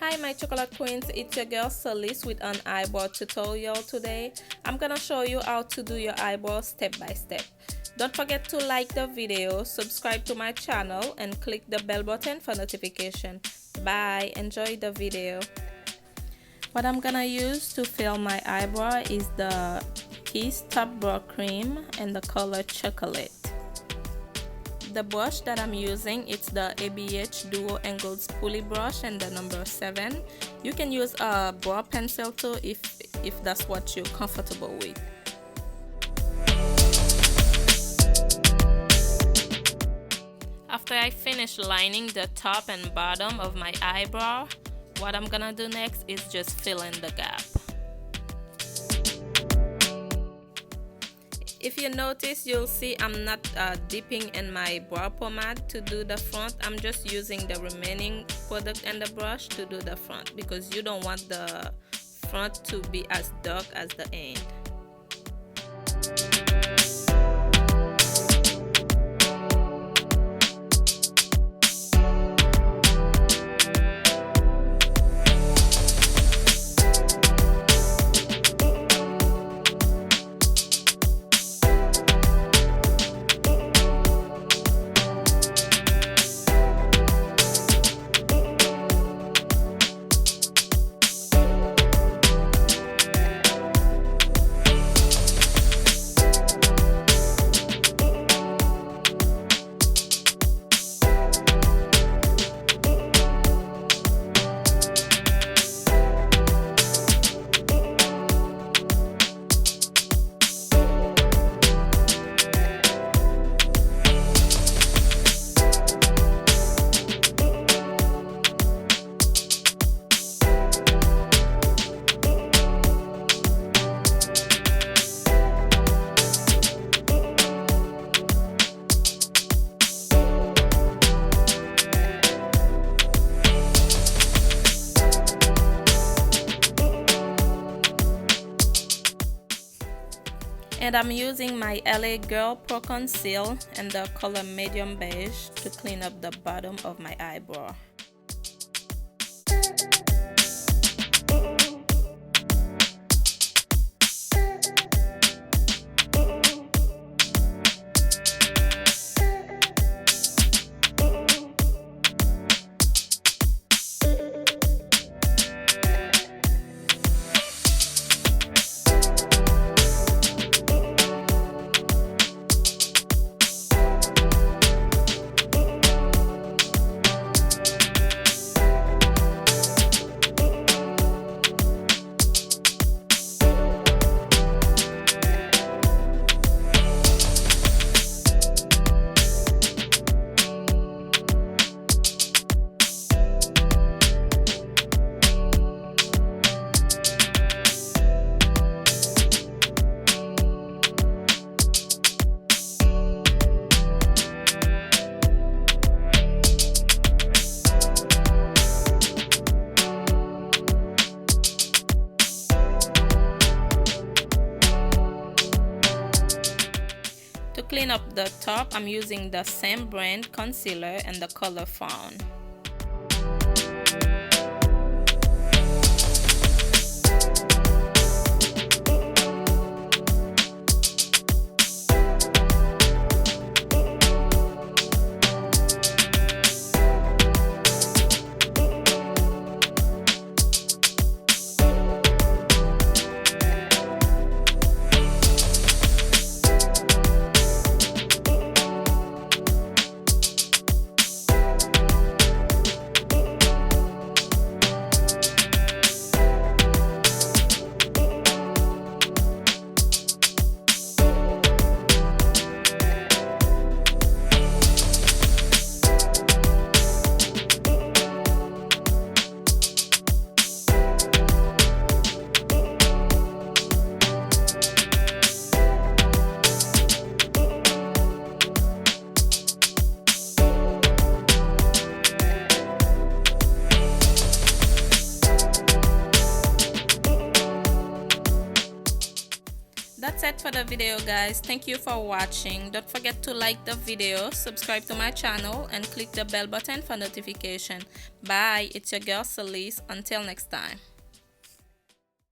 Hi my chocolate queens, it's your girl Celise with an eyebrow tutorial today. I'm gonna show you how to do your eyebrows step by step. Don't forget to like the video, subscribe to my channel and click the bell button for notification. Bye, enjoy the video. What I'm gonna use to fill my eyebrow is the Kiss Top Brow Cream and the color Chocolate. The brush that I'm using, it's the ABH Duo Angled Spoolie brush and the number 7. You can use a brow pencil too if that's what you're comfortable with. After I finish lining the top and bottom of my eyebrow, what I'm gonna do next is just fill in the gap. If you notice, you'll see I'm not dipping in my brow pomade to do the front. I'm just using the remaining product and the brush to do the front because you don't want the front to be as dark as the end. And I'm using my LA Girl Pro Conceal and the color medium beige to clean up the bottom of my eyebrow. To clean up the top, I'm using the same brand concealer and the color Fawn. That's it for the video, guys. Thank you for watching. Don't forget to like the video, subscribe to my channel, and click the bell button for notification. Bye. It's your girl Celise. Until next time.